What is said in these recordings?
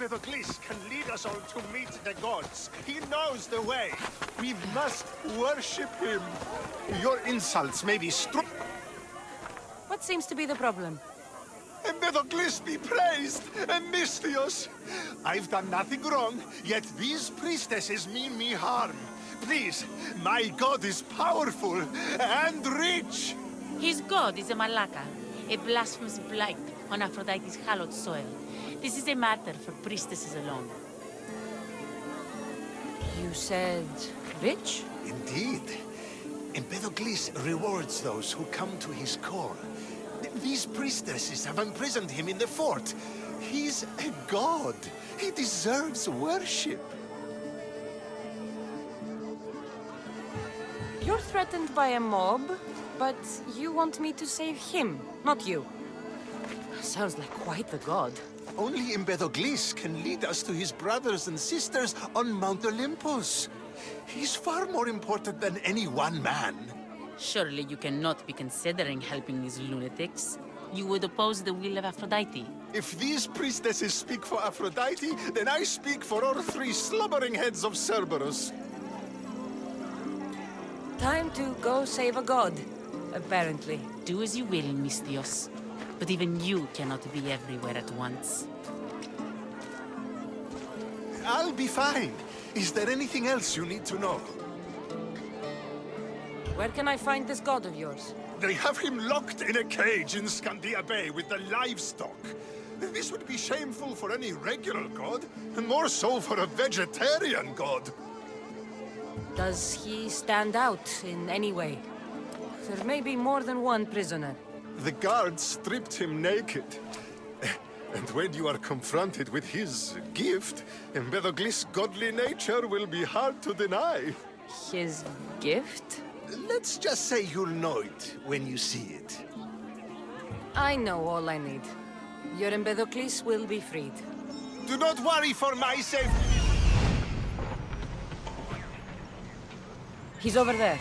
Empedocles can lead us all to meet the gods. He knows the way. We must worship him. Your insults may be struck. What seems to be the problem? Empedocles be praised, Misthios. I've done nothing wrong, yet these priestesses mean me harm. Please, my god is powerful and rich. His god is a malaka, a blasphemous blight on Aphrodite's hallowed soil. This is a matter for priestesses alone. You said rich? Indeed. Empedocles rewards those who come to his call. These priestesses have imprisoned him in the fort. He's a god. He deserves worship. You're threatened by a mob, but you want me to save him, not you. Sounds like quite the god. Only Empedocles can lead us to his brothers and sisters on Mount Olympus. He's far more important than any one man. Surely you cannot be considering helping these lunatics. You would oppose the will of Aphrodite. If these priestesses speak for Aphrodite, then I speak for all three slubbering heads of Cerberus. Time to go save a god, apparently. Do as you will, Misthios. But even you cannot be everywhere at once. I'll be fine. Is there anything else you need to know? Where can I find this god of yours? They have him locked in a cage in Scandia Bay with the livestock. This would be shameful for any regular god, and more so for a vegetarian god. Does he stand out in any way? There may be more than one prisoner. The guards stripped him naked. And when you are confronted with his gift, Empedocles' godly nature will be hard to deny. His gift? Let's just say you'll know it when you see it. I know all I need. Your Empedocles will be freed. Do not worry for my safety. He's over there.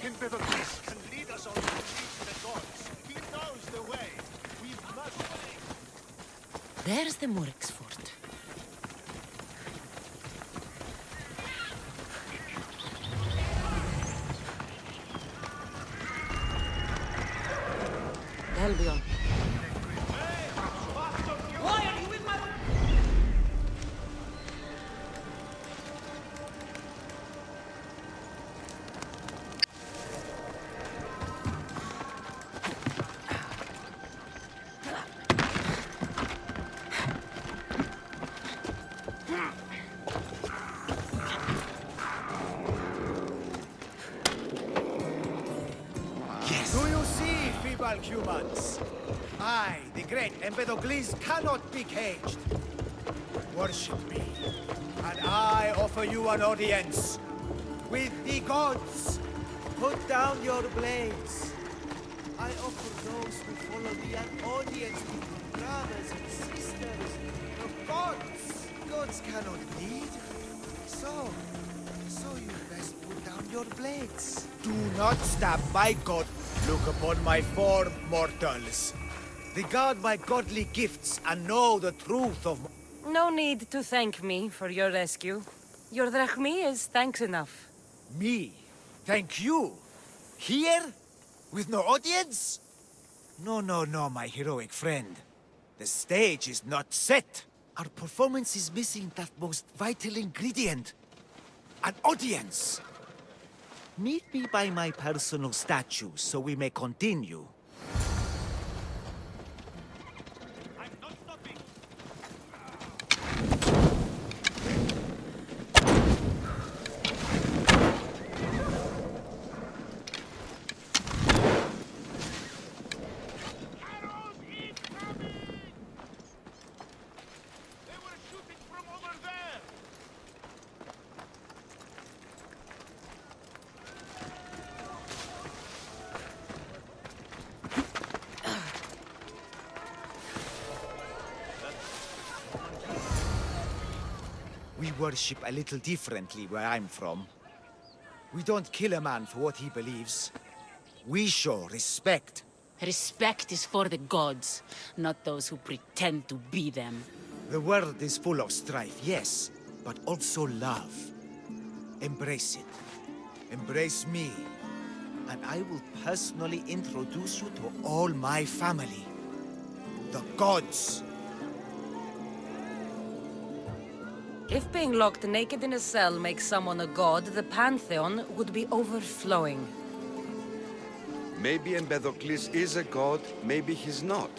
Empedocles can lead us all to meet the gods. He knows the way. We must wait. There's the Murex fort. Albion. Why are you in my... Do you see, feeble humans? I, the great Empedocles, cannot be caged. Worship me, and I offer you an audience with the gods. Put down your blades. I offer those who follow me an audience with your brothers and sisters. The gods! Gods cannot bleed. So you best put down your blades. Do not stab my god. Look upon my form, mortals. Regard my godly gifts and know the truth of... No need to thank me for your rescue. Your drachmi is thanks enough. Me? Thank you? Here? With no audience? No, my heroic friend. The stage is not set. Our performance is missing that most vital ingredient. An audience. Meet me by my personal statue so we may continue. I'm not stopping. worship a little differently where I'm from. We don't kill a man for what he believes. We show respect. Respect is for the gods, not those who pretend to be them. The world is full of strife, yes, but also love. Embrace it. Embrace me. And I will personally introduce you to all my family. The gods. If being locked naked in a cell makes someone a god, the pantheon would be overflowing. Maybe Empedocles is a god, maybe he's not.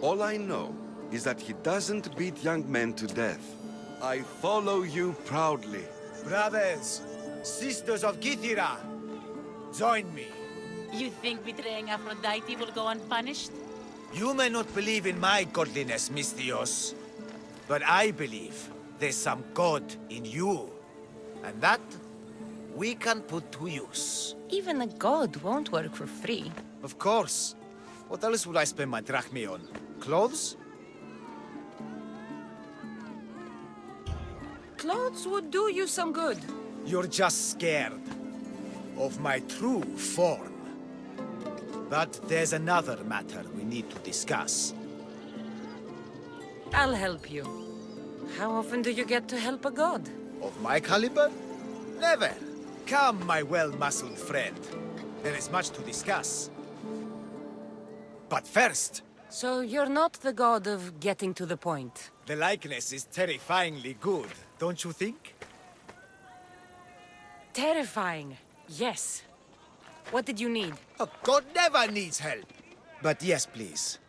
All I know is that he doesn't beat young men to death. I follow you proudly. Brothers, sisters of Kythera, join me. You think betraying Aphrodite will go unpunished? You may not believe in my godliness, Misthios, but I believe there's some god in you. And that we can put to use. Even a god won't work for free. Of course. What else would I spend my drachmae on? Clothes? Clothes would do you some good. You're just scared of my true form. But there's another matter we need to discuss. I'll help you. How often do you get to help a god? Of my caliber? Never. Come, my well-muscled friend. There is much to discuss. But first... So you're not the god of getting to the point. The likeness is terrifyingly good, don't you think? Terrifying, yes. What did you need? A god never needs help. But yes, please.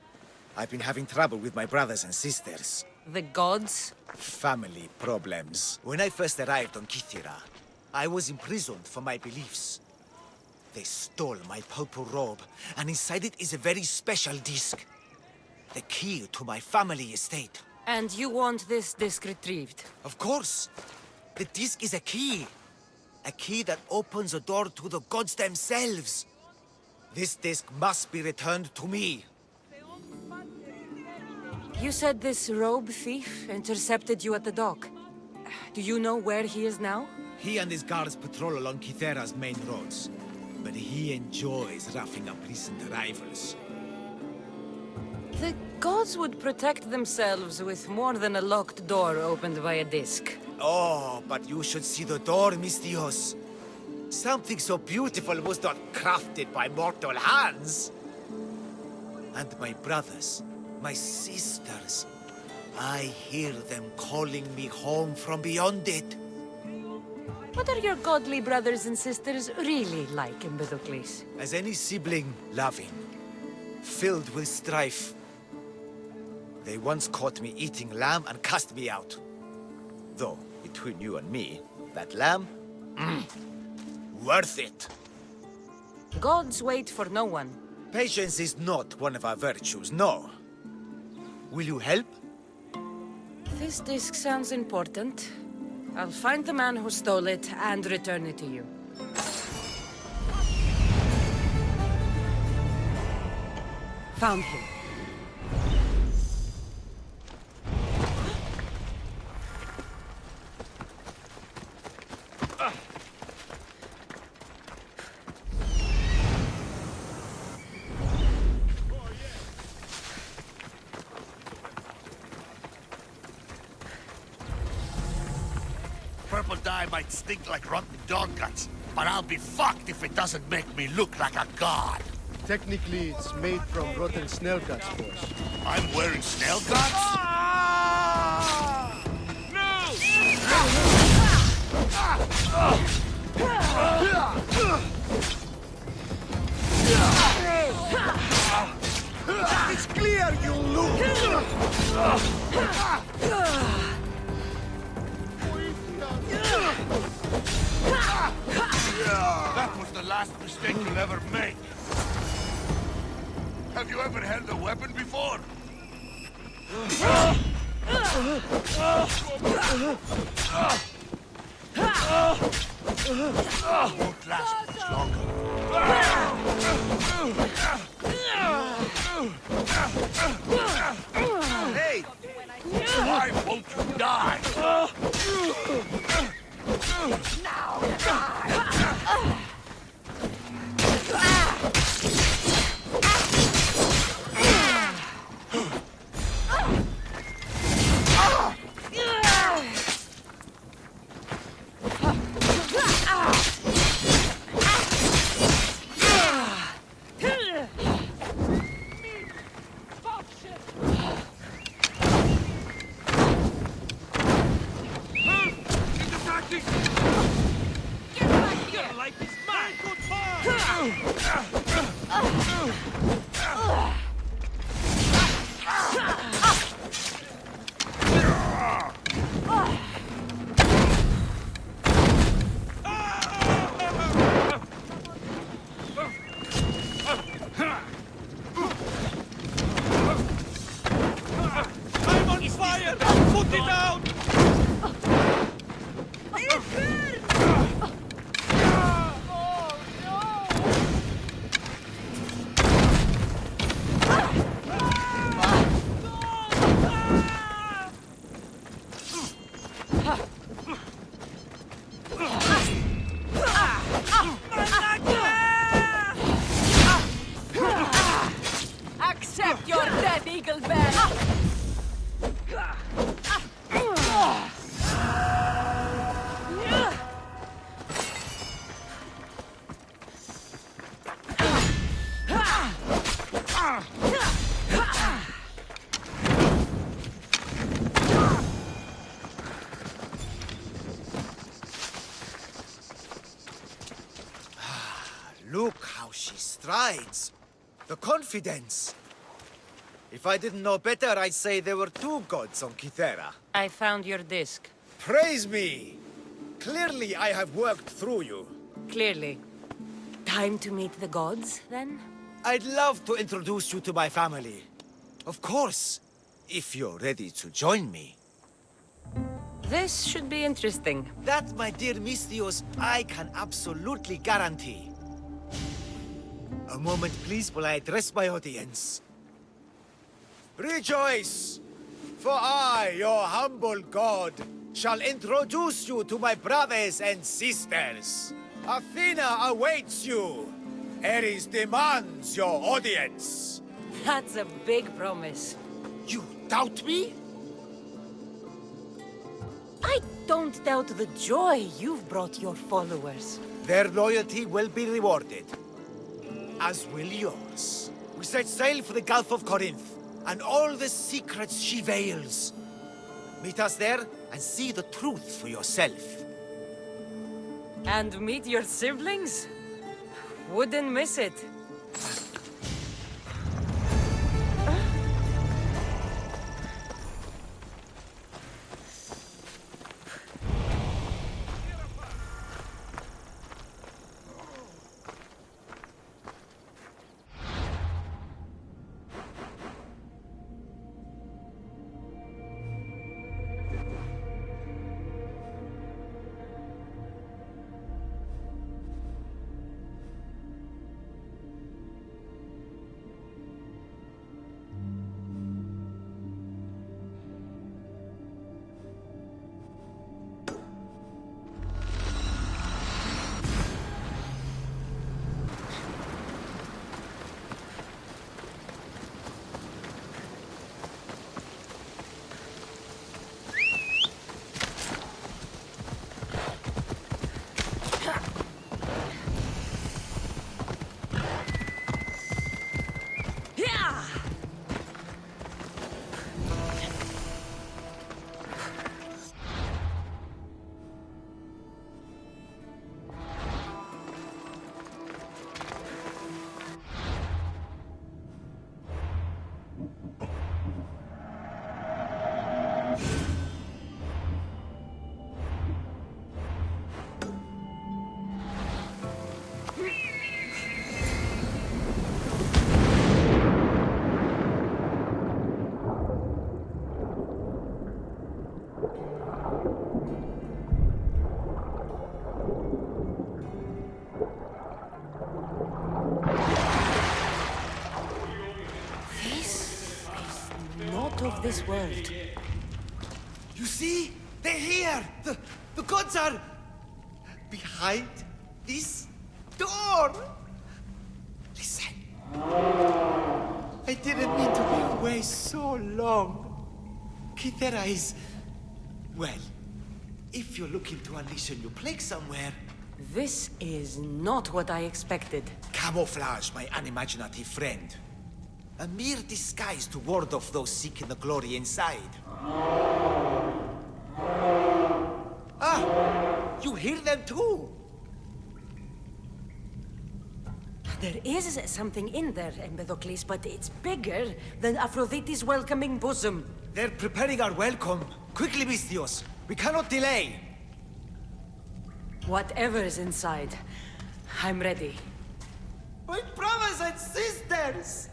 I've been having trouble with my brothers and sisters. The gods? Family problems. When I first arrived on Kythera, I was imprisoned for my beliefs. They stole my purple robe, and inside it is a very special disc. The key to my family estate. And you want this disc retrieved? Of course. The disc is a key. A key that opens a door to the gods themselves. This disc must be returned to me. You said this robe thief intercepted you at the dock. Do you know where he is now? He and his guards patrol along Kythera's main roads. But he enjoys roughing up recent arrivals. The gods would protect themselves with more than a locked door opened by a disc. Oh, but you should see the door, Misthios. Something so beautiful was not crafted by mortal hands. And my brothers, my sisters, I hear them calling me home from beyond it. What are your godly brothers and sisters really like, Empedocles? As any sibling, loving, filled with strife. They once caught me eating lamb and cast me out. Though, between you and me, that lamb, worth it. Gods wait for no one. Patience is not one of our virtues, no. Will you help? This disc sounds important. I'll find the man who stole it and return it to you. Found him. Purple dye might stink like rotten dog guts, but I'll be fucked if it doesn't make me look like a god. Technically, it's made from rotten snail guts, boss. I'm wearing snail guts? It's clear you lose! That was the last mistake you'll ever make. Have you ever held a weapon before? Won't last much longer. Hey! Why won't you die? Accept your death, Eagle Bear! Look how she strides. The confidence. If I didn't know better, I'd say there were two gods on Kythera. I found your disc. Praise me! Clearly I have worked through you. Clearly. Time to meet the gods, then? I'd love to introduce you to my family. Of course, if you're ready to join me. This should be interesting. That, my dear Misthios, I can absolutely guarantee. A moment, please, while I address my audience. Rejoice! For I, your humble god, shall introduce you to my brothers and sisters. Athena awaits you. Ares demands your audience. That's a big promise. You doubt me? I don't doubt the joy you've brought your followers. Their loyalty will be rewarded. As will yours. We set sail for the Gulf of Corinth, and all the secrets she veils. Meet us there, and see the truth for yourself. And meet your siblings? Wouldn't miss it. Of this world. You see? They're here! The gods are... behind this door. Listen. I didn't mean to be away so long. Kythera is... well, if you're looking to unleash a new plague somewhere... This is not what I expected. Camouflage, my unimaginative friend. A mere disguise to ward off those seeking the glory inside. Ah! You hear them too! There is something in there, Empedocles, but it's bigger than Aphrodite's welcoming bosom. They're preparing our welcome. Quickly, Misthios. We cannot delay. Whatever is inside, I'm ready. My brothers and sisters!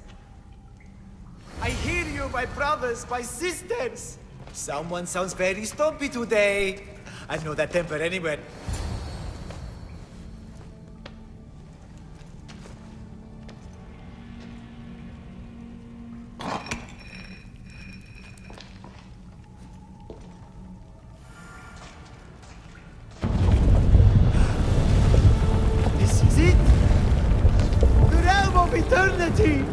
I hear you, my brothers, my sisters! Someone sounds very stumpy today. I know that temper anywhere. This is it! The realm of eternity!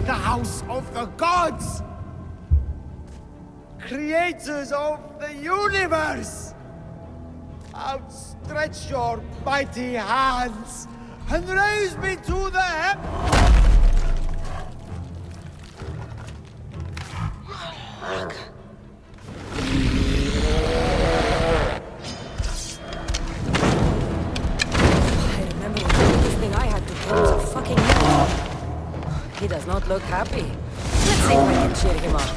The house of the gods! Creators of the universe! Outstretch your mighty hands and raise me to the I remember the biggest thing I had to kill was a fucking man. He does not look happy. Let's see if I can cheer him up.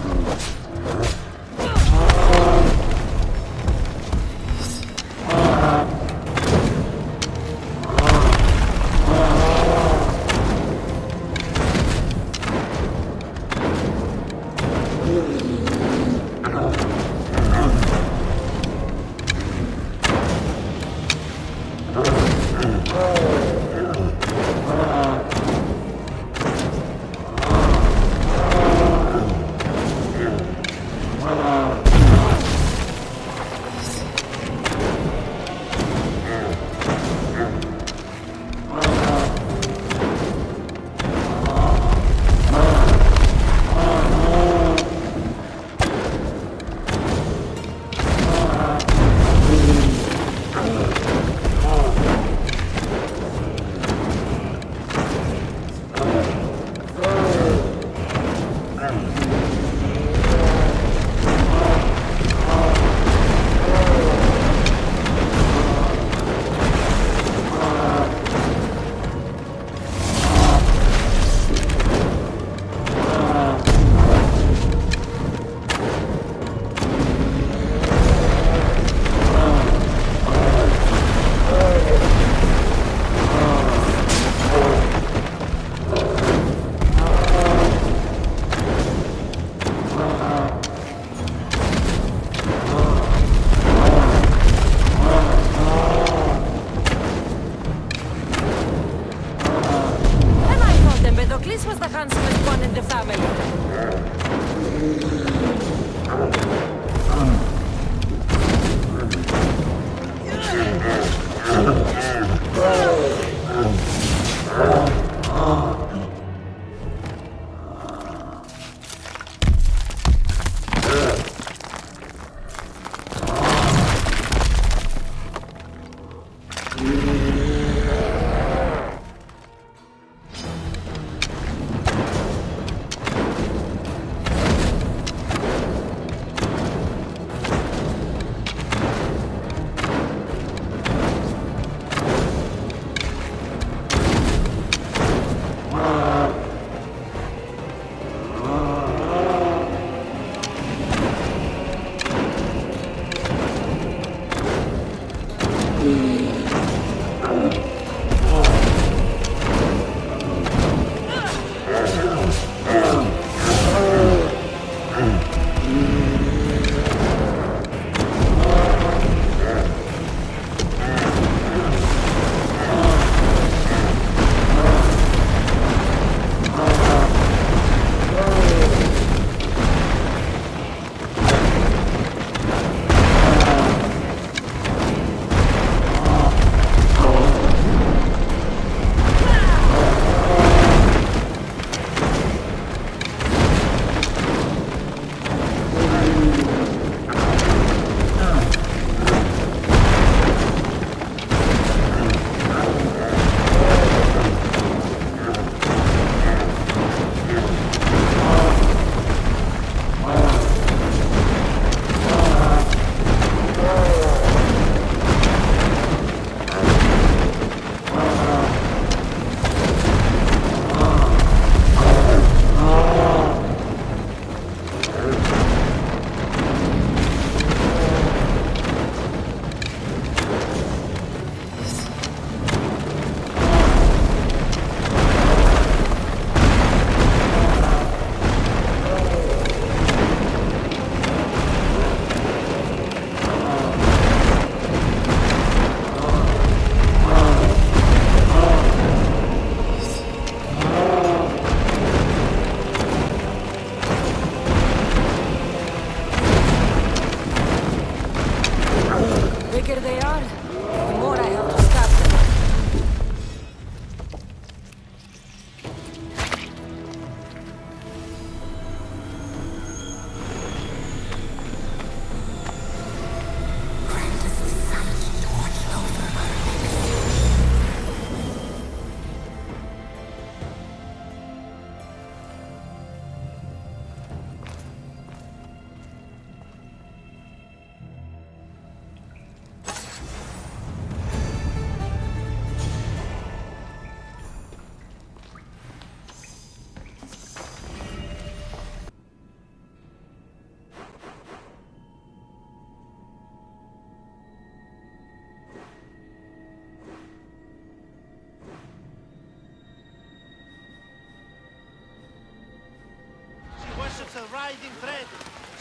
a riding thread.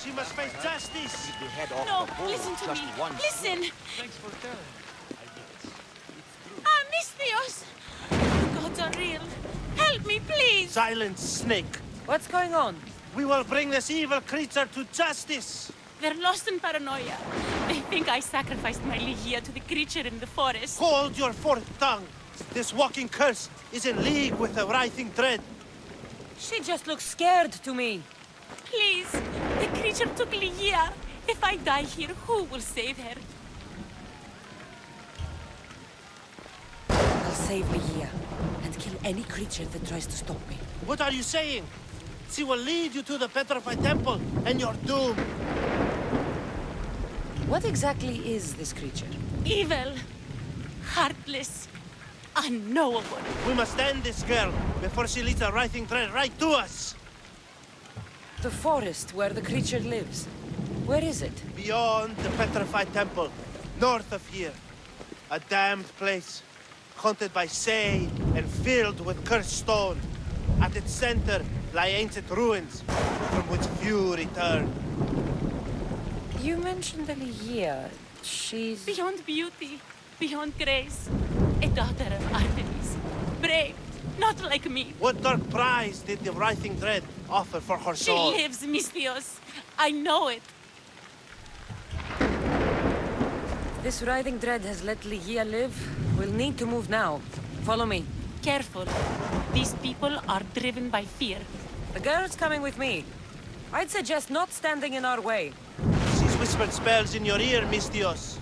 She must face justice. No, listen to me. Listen. Thanks for telling. I guess. Ah, Misthios! The gods are real. Help me, please. Silence, snake. What's going on? We will bring this evil creature to justice. They're lost in paranoia. They think I sacrificed my Ligia to the creature in the forest. Hold your forked tongue. This walking curse is in league with the writhing dread. She just looks scared to me. Please, the creature took Ligia. If I die here, who will save her? I'll save Ligia and kill any creature that tries to stop me. What are you saying? She will lead you to the petrified temple, and you're doomed. What exactly is this creature? Evil, heartless, unknowable. We must end this girl before she leads a writhing dread right to us. The forest where the creature lives. Where is it? Beyond the petrified temple, north of here. A damned place, haunted by Say and filled with cursed stone. At its center lie ancient ruins, from which few return. You mentioned the Ligia. She's... Beyond beauty, beyond grace. A daughter of Artemis. Brave, not like me. What dark prize did the writhing dread offer for her She soul? lives, Misthios. I know it. This writhing dread has let Ligia live. We'll need to move now. Follow me. Careful. These people are driven by fear. The girl's coming with me. I'd suggest not standing in our way. She's whispered spells in your ear, Misthios.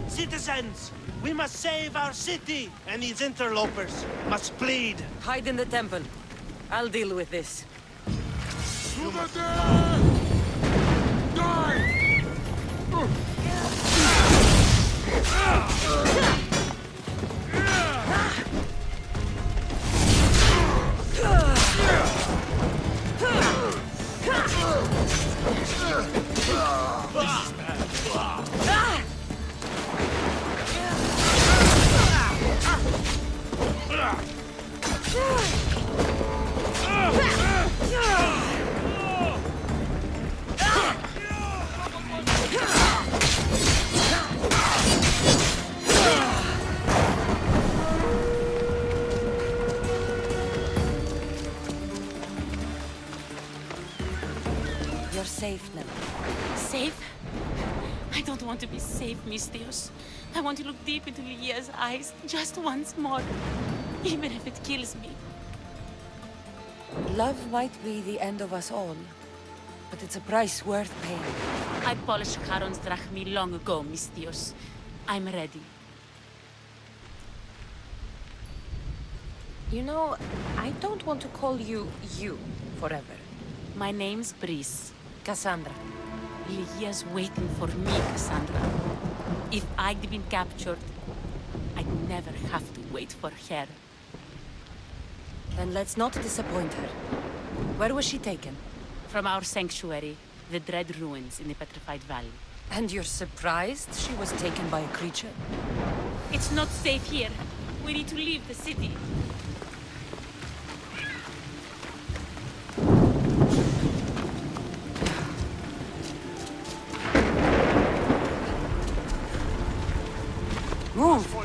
Citizens, we must save our city, and these interlopers must bleed. Hide in the temple. I'll deal with this. To the dead! Die! You're safe now. Safe? I don't want to be safe, Misthios. I want to look deep into Ligia's eyes just once more. Even if it kills me. Love might be the end of us all, but it's a price worth paying. I polished Charon's drachmi long ago, Misthios. I'm ready. You know, I don't want to call you forever. My name's Breeze. Kassandra. Ligia's waiting for me, Kassandra. If I'd been captured, I'd never have to wait for her. Then let's not disappoint her. Where was she taken? From our sanctuary, the Dread Ruins in the Petrified Valley. And you're surprised she was taken by a creature? It's not safe here. We need to leave the city. Move!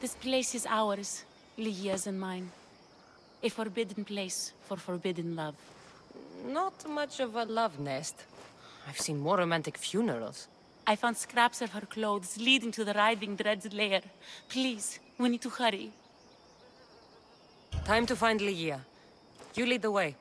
This place is ours, Ligia's and mine. A forbidden place for forbidden love. Not much of a love nest. I've seen more romantic funerals. I found scraps of her clothes leading to the writhing dread's lair. Please, we need to hurry. Time to find Ligia. You lead the way.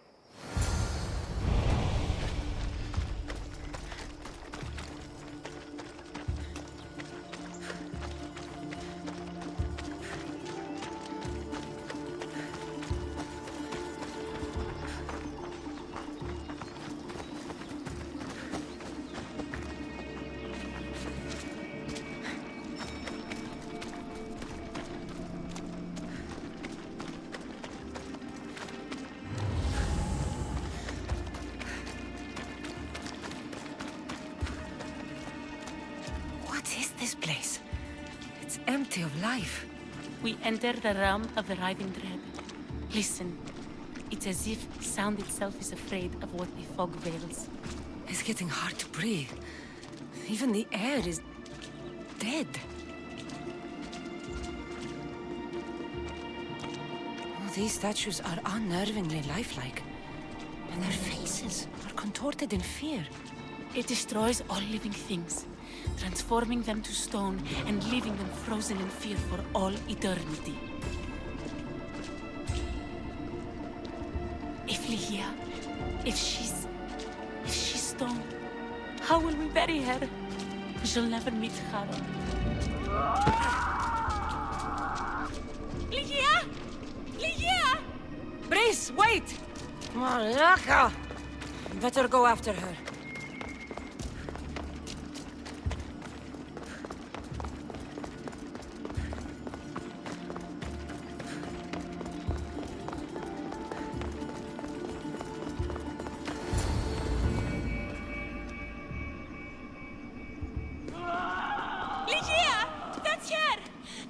This place. It's empty of life. We enter the realm of the writhing dread. Listen. It's as if sound itself is afraid of what the fog veils. It's getting hard to breathe. Even the air is dead. Oh, these statues are unnervingly lifelike. And their faces are contorted in fear. It destroys all living things, transforming them to stone and leaving them frozen in fear for all eternity. If Ligia, if she's stone, how will we bury her? She'll never meet Harold. Ligia! Ligia! Brice, wait! Malaka! Better go after her.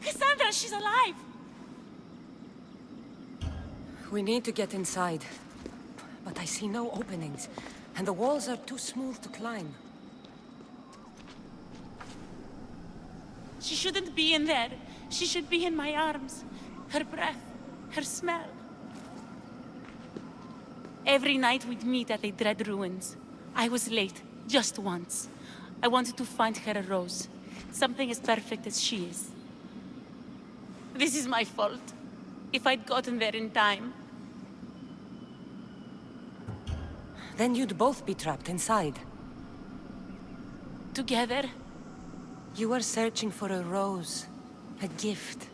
Kassandra, she's alive! We need to get inside. But I see no openings, and the walls are too smooth to climb. She shouldn't be in there. She should be in my arms. Her breath, her smell. Every night we'd meet at the dread ruins. I was late, just once. I wanted to find her a rose. Something as perfect as she is. This is my fault. If I'd gotten there in time. Then you'd both be trapped inside. Together? You were searching for a rose. A gift.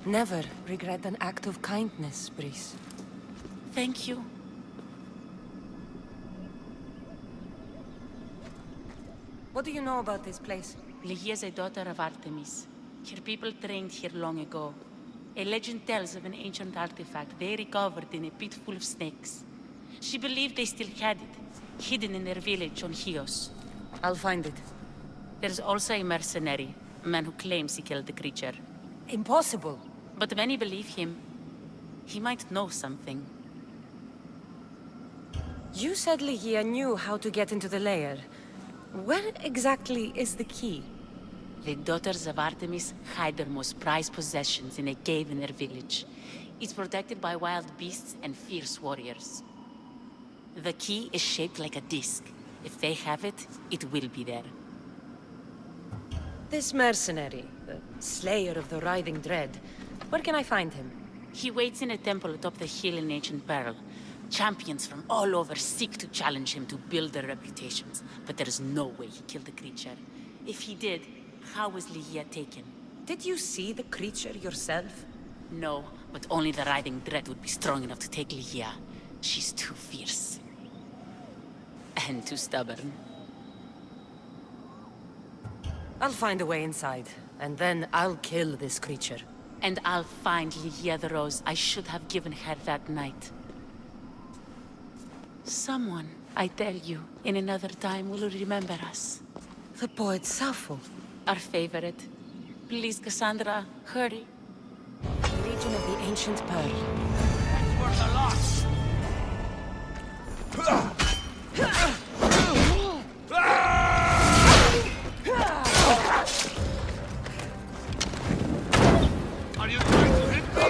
Never regret an act of kindness, Brice. Thank you. What do you know about this place? Ligia is a daughter of Artemis. Her people trained here long ago. A legend tells of an ancient artifact they recovered in a pit full of snakes. She believed they still had it, hidden in their village on Chios. I'll find it. There's also a mercenary, a man who claims he killed the creature. Impossible. But many believe him. He might know something. You said Ligia knew how to get into the lair. Where exactly is the key? The daughters of Artemis hide their most prized possessions in a cave in their village. It's protected by wild beasts and fierce warriors. The key is shaped like a disc. If they have it, it will be there. This mercenary, the slayer of the writhing dread, where can I find him? He waits in a temple atop the hill in ancient peril. Champions from all over seek to challenge him to build their reputations, but there is no way he killed the creature. If he did, how was Ligia taken? Did you see the creature yourself? No, but only the writhing dread would be strong enough to take Ligia. She's too fierce. And too stubborn. I'll find a way inside, and then I'll kill this creature. And I'll find Ligia the rose I should have given her that night. Someone, I tell you, in another time will remember us. The poet Sappho. Our favorite. Please, Kassandra, hurry. Region of the ancient pearl. That's worth a lot! Are you trying to hit me?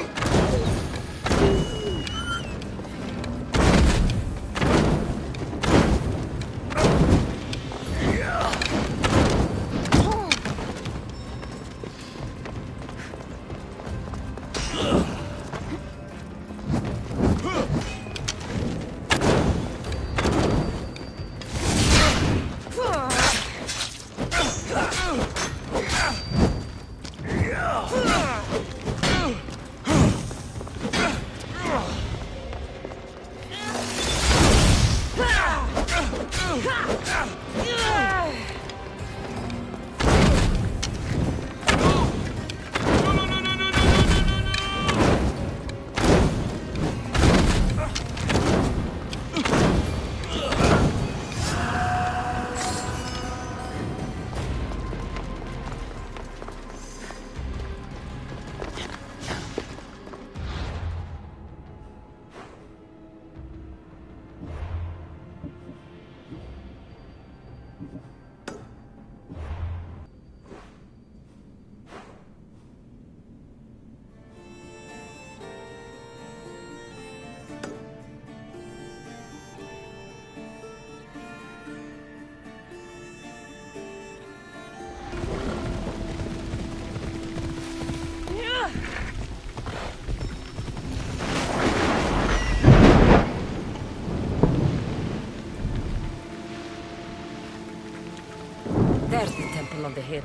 There's the temple on the hill.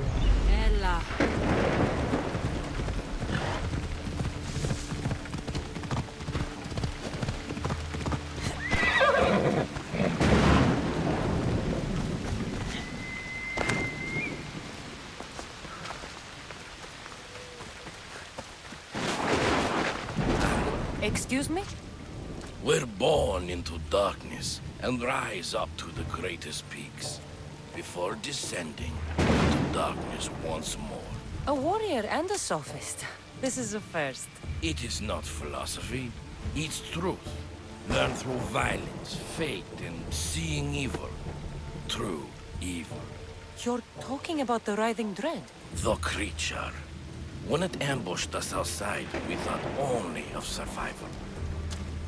Ella. Excuse me? We're born into darkness and rise up to the greatest peaks before descending into darkness once more. A warrior and a sophist. This is a first. It is not philosophy, it's truth. Learned through violence, fate, and seeing evil. True evil. You're talking about the writhing dread? The creature. When it ambushed us outside, we thought only of survival.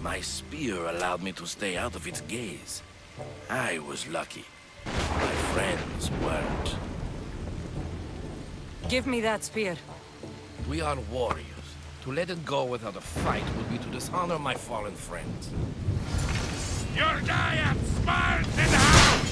My spear allowed me to stay out of its gaze. I was lucky. My friends weren't. Give me that spear. We are warriors. To let it go without a fight would be to dishonor my fallen friends. Your giant smarts in the house!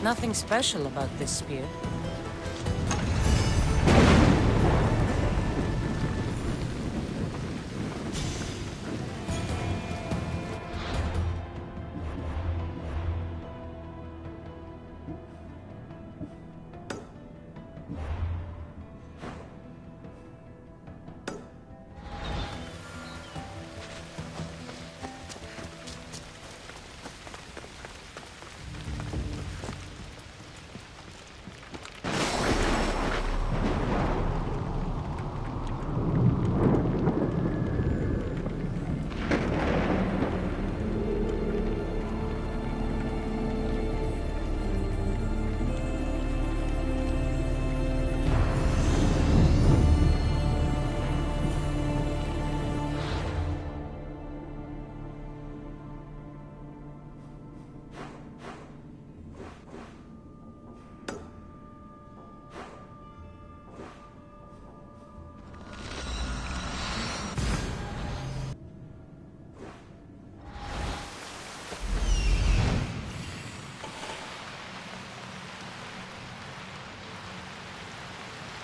Nothing special about this spear.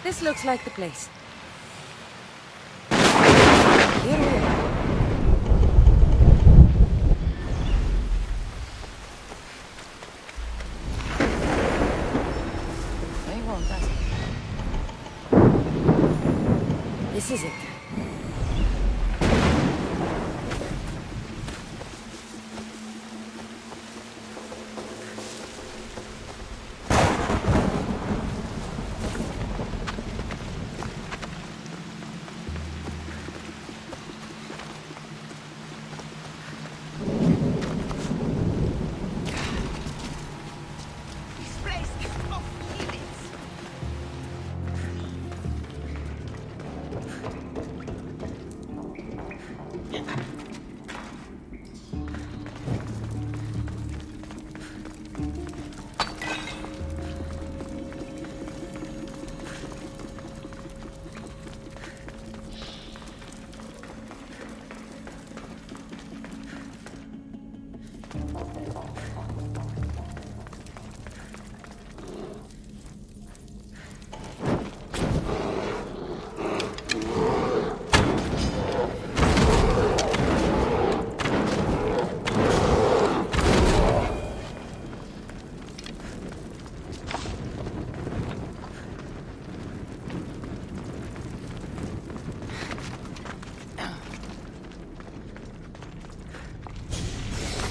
This looks like the place. Here we are. They won't, does it? This is it.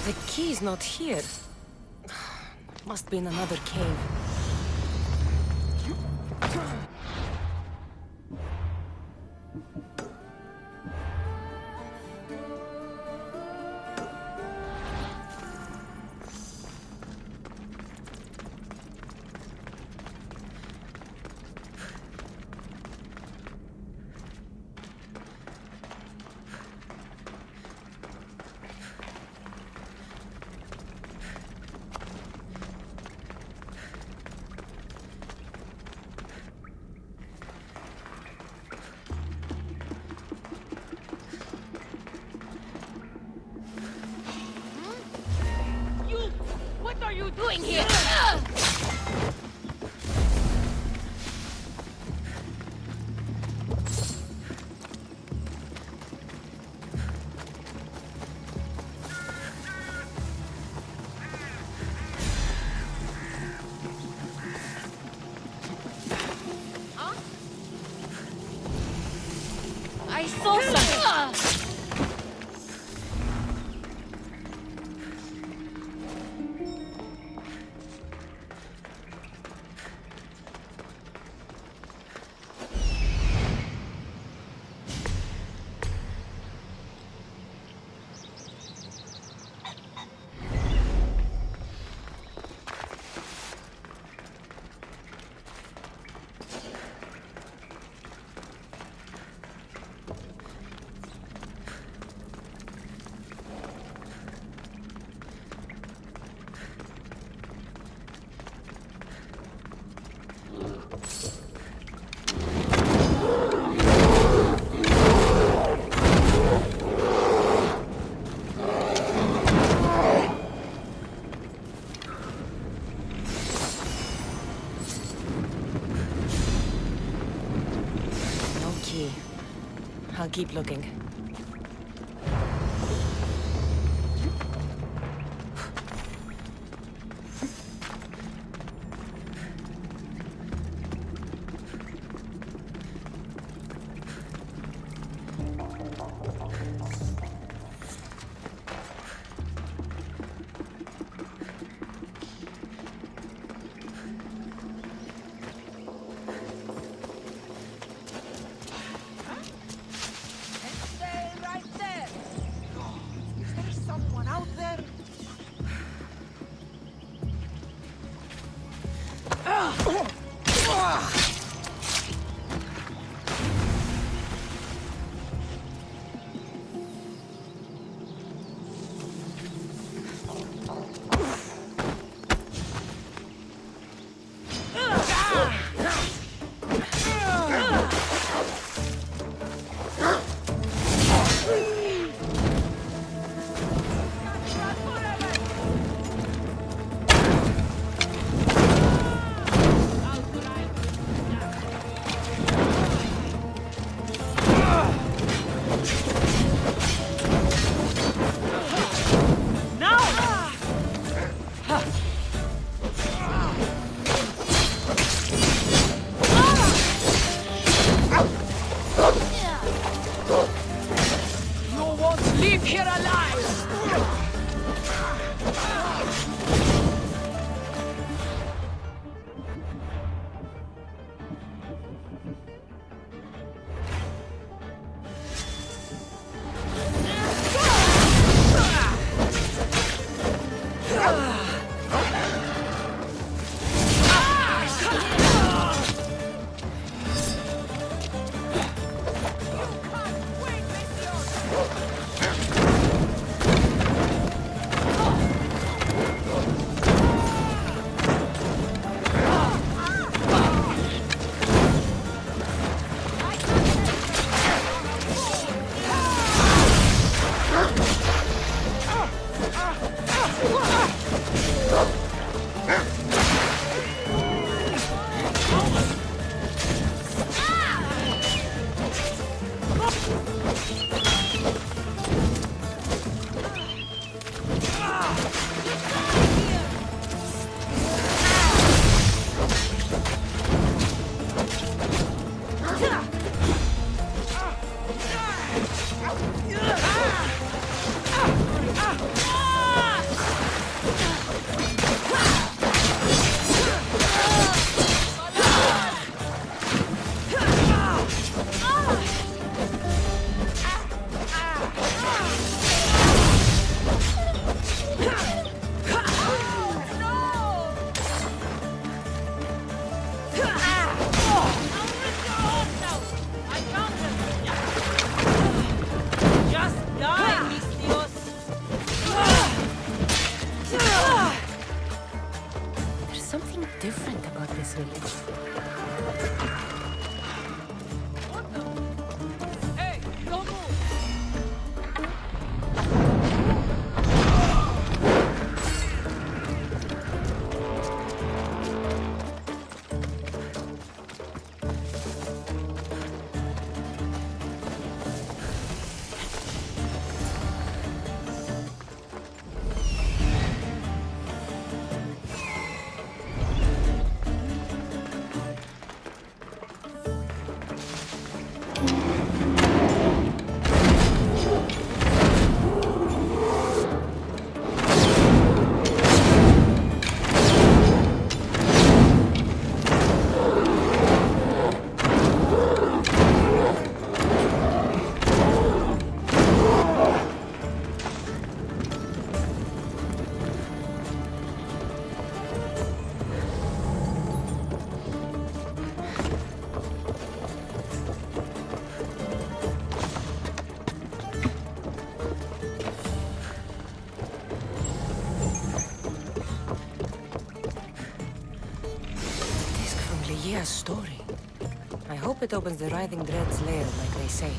The key's not here. Must be in another cave. What are you doing here? I saw something! I'll keep looking. village. Hey, don't move! Story. I hope it opens the writhing dread's lair like they say.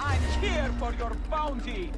I'm here for your bounty!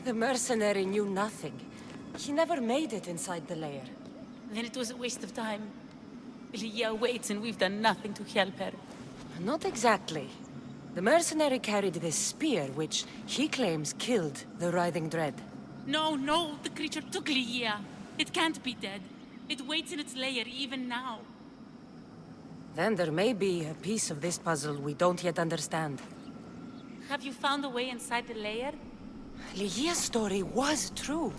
The mercenary knew nothing. He never made it inside the lair. Then it was a waste of time. Leah waits and we've done nothing to help her. Not exactly. The mercenary carried this spear, which he claims killed the writhing dread. No, the creature took Leah. It can't be dead. It waits in its lair even now. Then there may be a piece of this puzzle we don't yet understand. Have you found a way inside the lair? Leah's story was true.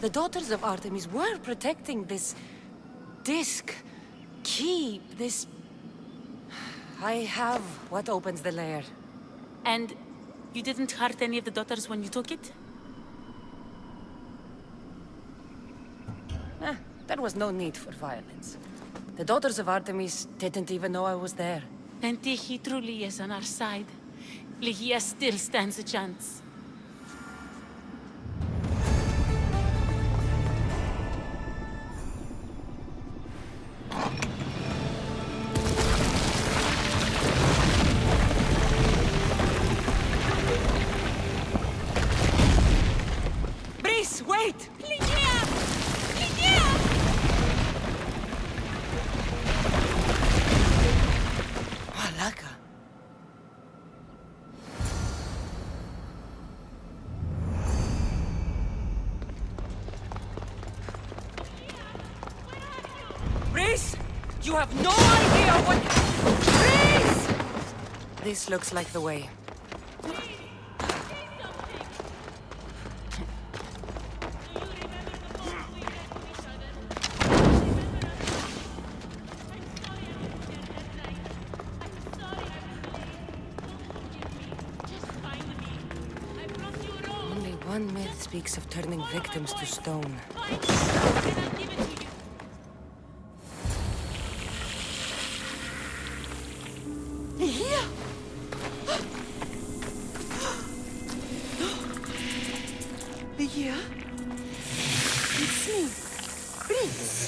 The daughters of Artemis were protecting this disc, key, this I have what opens the lair. And you didn't hurt any of the daughters when you took it? There was no need for violence. The daughters of Artemis didn't even know I was there. Then he truly is on our side. Ligia still stands a chance. Breeze, wait! Ligia! Ligia! Malaka. Breeze! You have no idea what... Breeze! This looks like the way. Only one myth speaks of turning victims to stone. Ligia? It's me, Prince.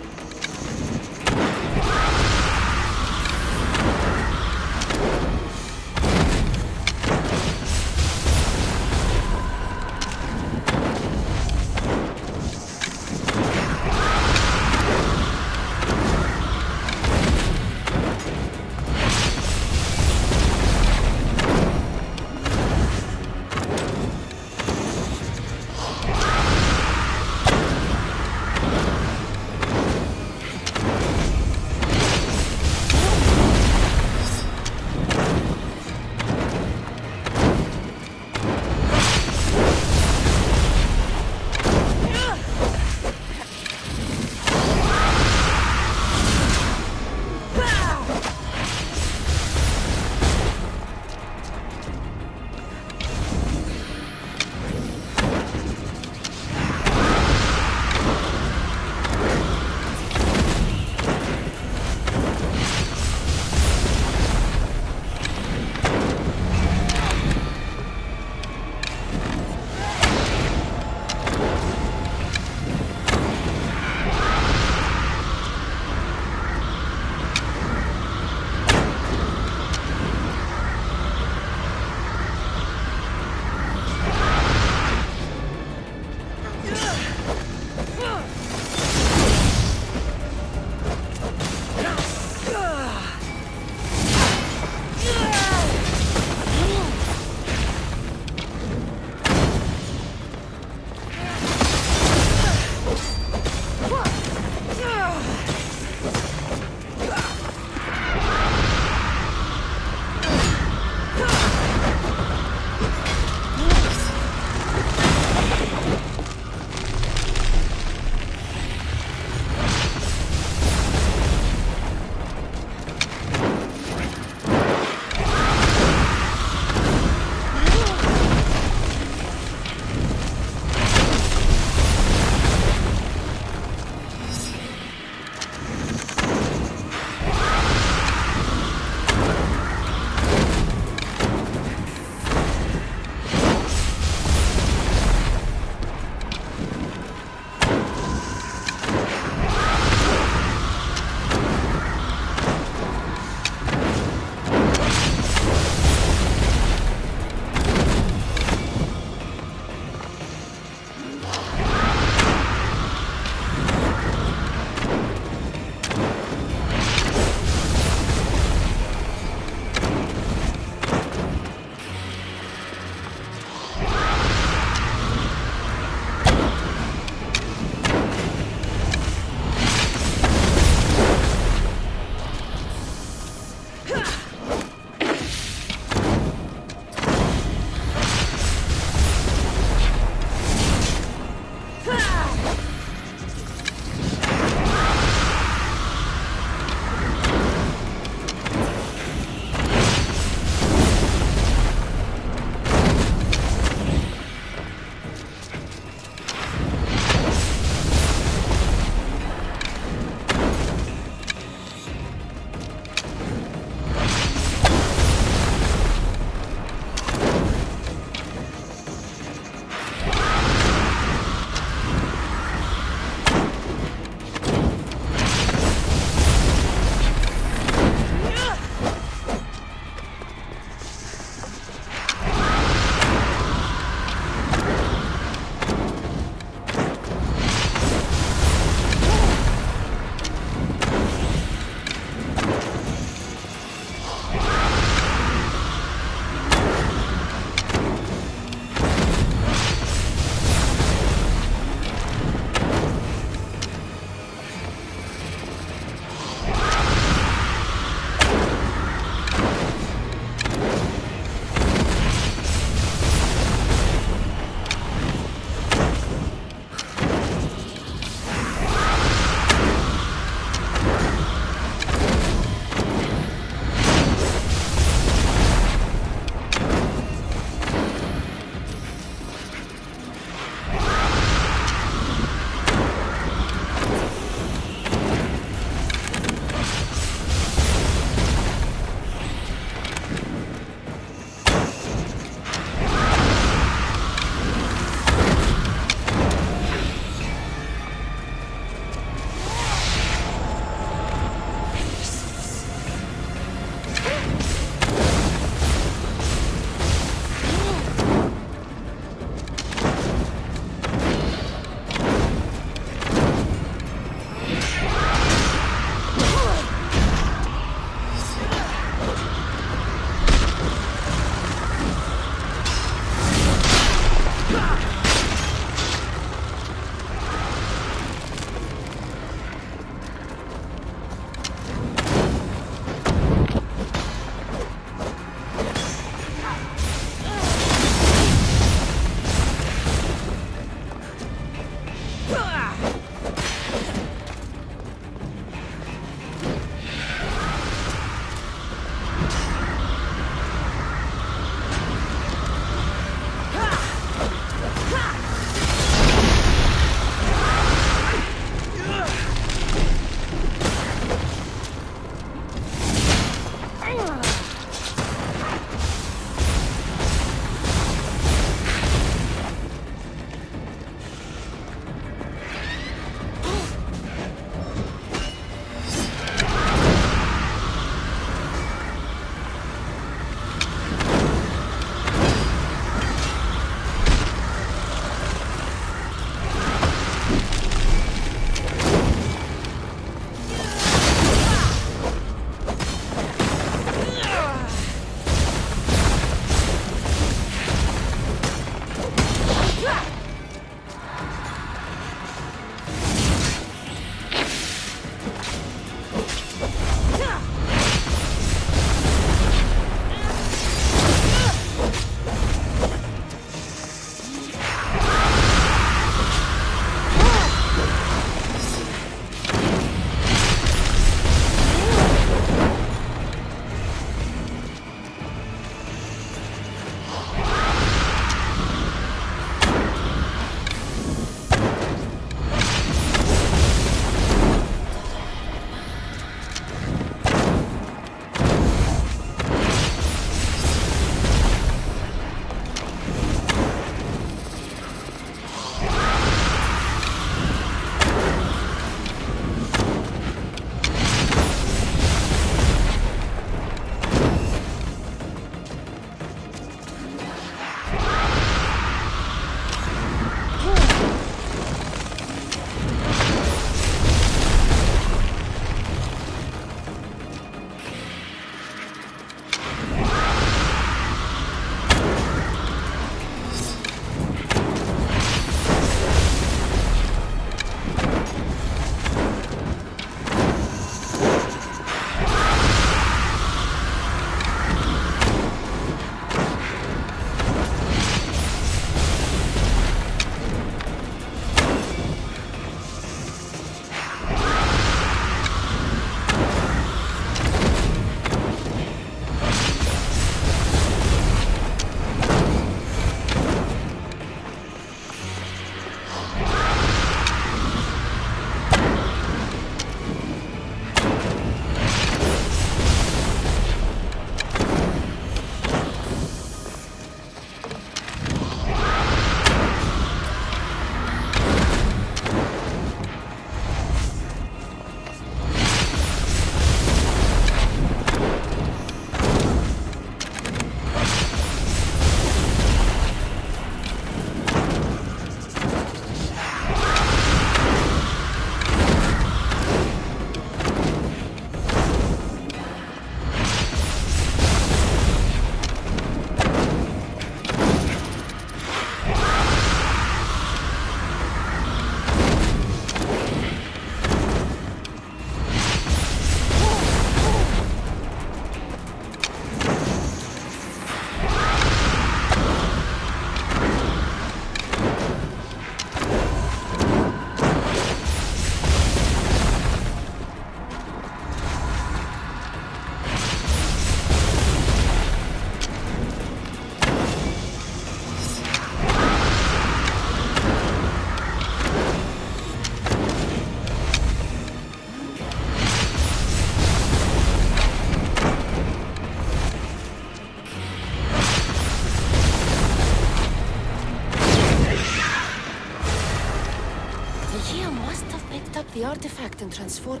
the artifact and transform...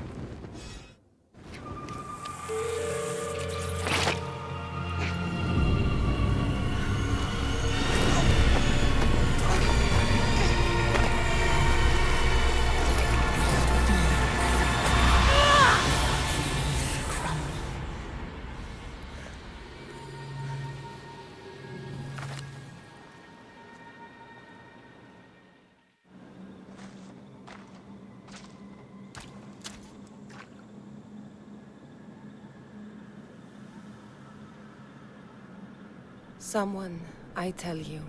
Someone, I tell you,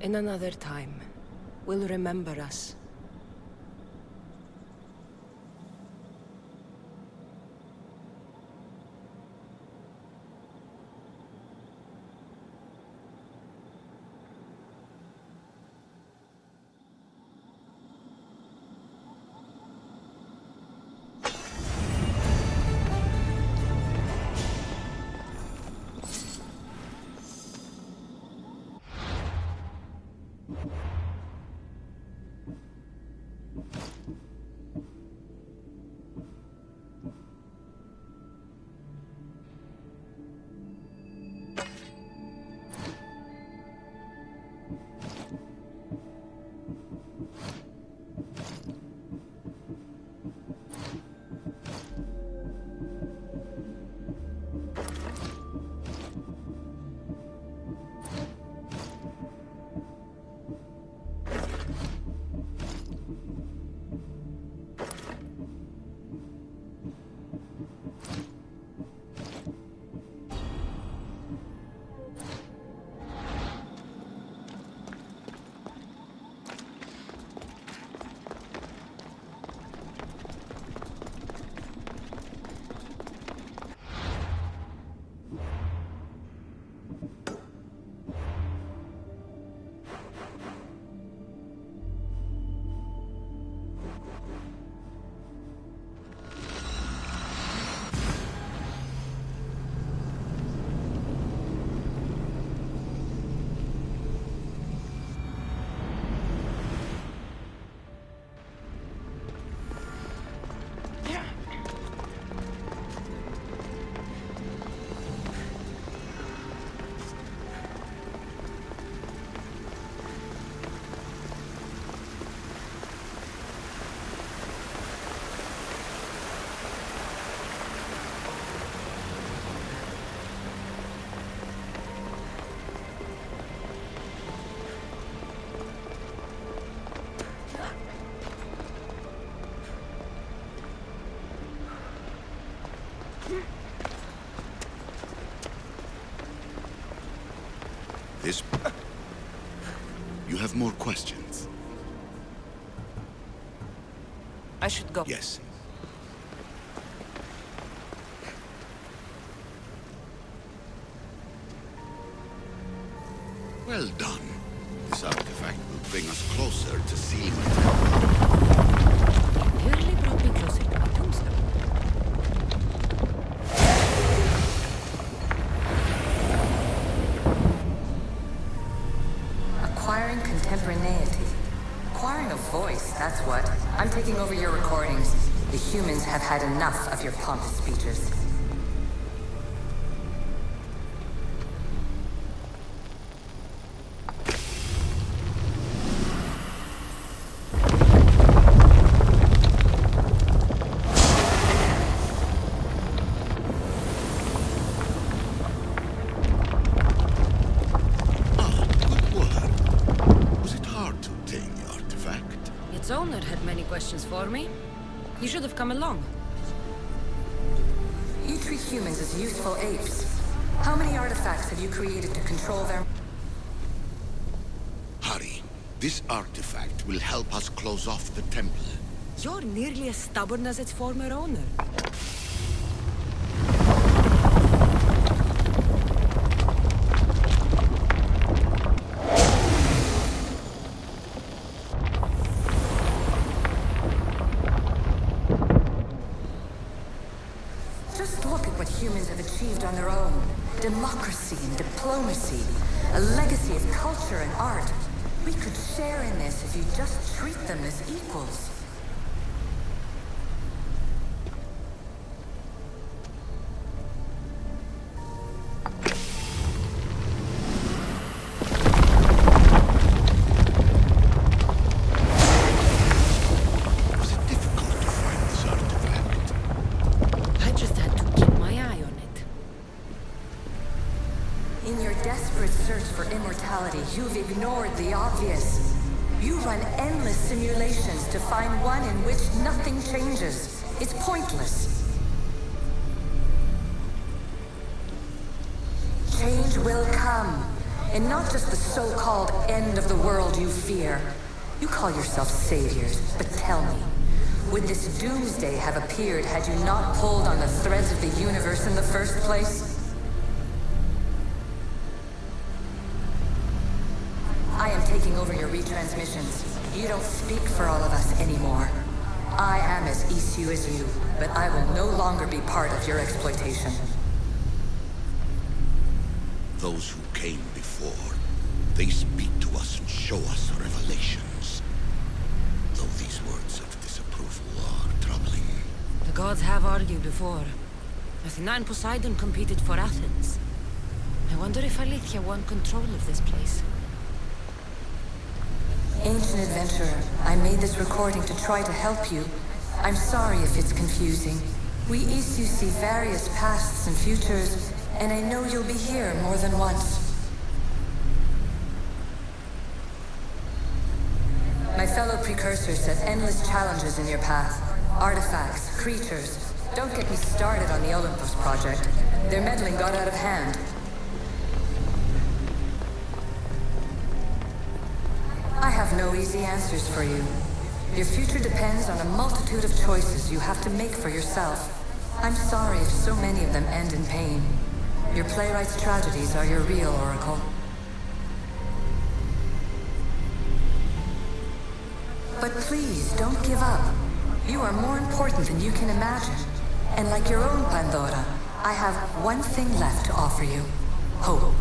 in another time, will remember us. This... You have more questions? I should go. Yes. Well done. This artifact will bring us closer to seeing it. You really brought me closer to my tombstone. Acquiring contemporaneity. Acquiring a voice, that's what. I'm taking over your recordings. The humans have had enough of your pompous speeches. Questions for me? You should have come along. You treat humans as useful apes. How many artifacts have you created to control their... Hurry. This artifact will help us close off the temple. You're nearly as stubborn as its former owner. On their own. Democracy and diplomacy. A legacy of culture and art. We could share in this if you just treat them as equals. obvious. You run endless simulations to find one in which nothing changes. It's pointless. Change will come, and not just the so-called end of the world you fear. You call yourself saviors, but tell me, would this doomsday have appeared had you not pulled on the threads of the universe in the first place? I am taking over your retransmissions. You don't speak for all of us anymore. I am as issue as you, but I will no longer be part of your exploitation. Those who came before, they speak to us and show us revelations. Though these words of disapproval are troubling. The gods have argued before. Athena and Poseidon competed for Athens. I wonder if Alethea won control of this place. Ancient adventurer, I made this recording to try to help you. I'm sorry if it's confusing. We Isu see various pasts and futures, and I know you'll be here more than once. My fellow precursors set endless challenges in your path. Artifacts, creatures. Don't get me started on the Olympus project. Their meddling got out of hand. I have no easy answers for you. Your future depends on a multitude of choices you have to make for yourself. I'm sorry if so many of them end in pain. Your playwright's tragedies are your real oracle. But please, don't give up. You are more important than you can imagine. And like your own Pandora, I have one thing left to offer you. Hope.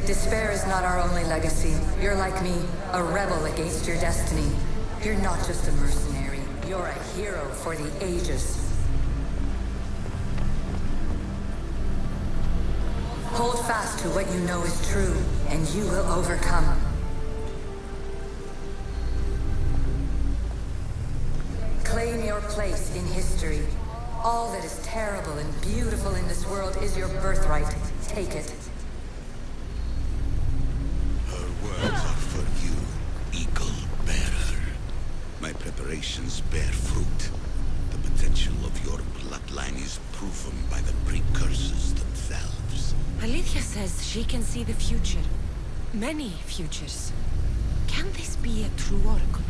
Despair is not our only legacy. You're like me, a rebel against your destiny. You're not just a mercenary. You're a hero for the ages. Hold fast to what you know is true, and you will overcome. Claim your place in history. All that is terrible and beautiful in this world is your birthright. Take it. Words are for you, eagle bearer. My preparations bear fruit. The potential of your bloodline is proven by the precursors themselves. Alethea says she can see the future. Many futures. Can this be a true oracle?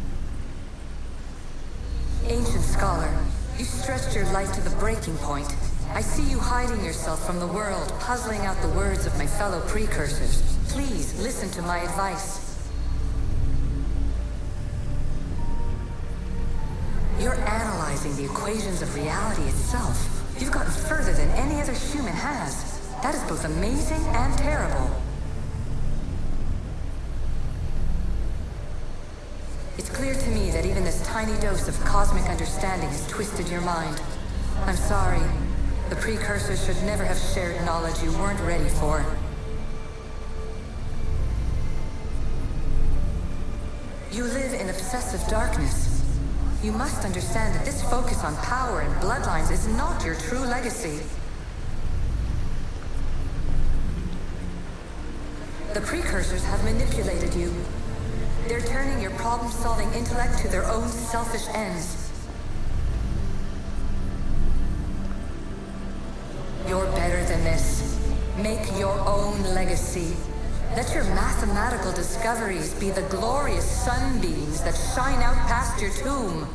Ancient scholar, you stretched your life to the breaking point. I see you hiding yourself from the world, puzzling out the words of my fellow precursors. Please, listen to my advice. You're analyzing the equations of reality itself. You've gotten further than any other human has. That is both amazing and terrible. It's clear to me that even this tiny dose of cosmic understanding has twisted your mind. I'm sorry. The precursors should never have shared knowledge you weren't ready for. You live in obsessive darkness. You must understand that this focus on power and bloodlines is not your true legacy. The precursors have manipulated you. They're turning your problem-solving intellect to their own selfish ends. You're better than this. Make your own legacy. Let your mathematical discoveries be the glorious sunbeams that shine out past your tomb.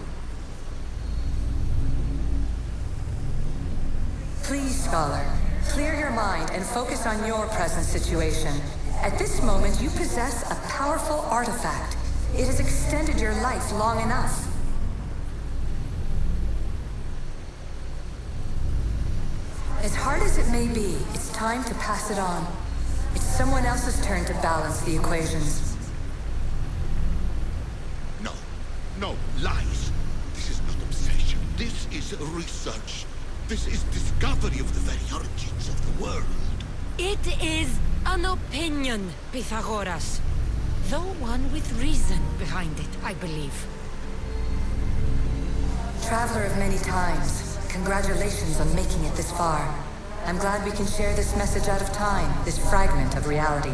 Please, scholar, clear your mind and focus on your present situation. At this moment, you possess a powerful artifact. It has extended your life long enough. As hard as it may be, it's time to pass it on. It's someone else's turn to balance the equations. No, no, lies. This is not obsession. This is research. This is discovery of the very origins of the world. It is an opinion, Pythagoras. Though one with reason behind it, I believe. Traveler of many times, congratulations on making it this far. I'm glad we can share this message out of time, this fragment of reality.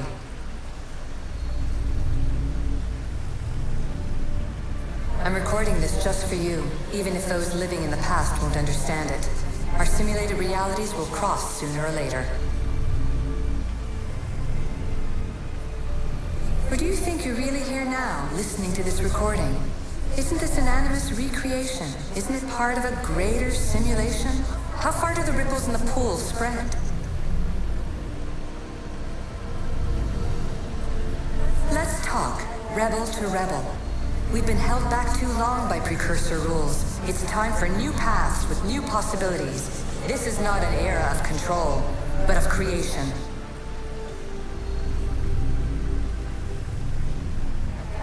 I'm recording this just for you, even if those living in the past won't understand it. Our simulated realities will cross sooner or later. Or do you think you're really here now, listening to this recording? Isn't this an animus recreation? Isn't it part of a greater simulation? How far do the ripples in the pool spread? Let's talk, rebel to rebel. We've been held back too long by precursor rules. It's time for new paths with new possibilities. This is not an era of control, but of creation.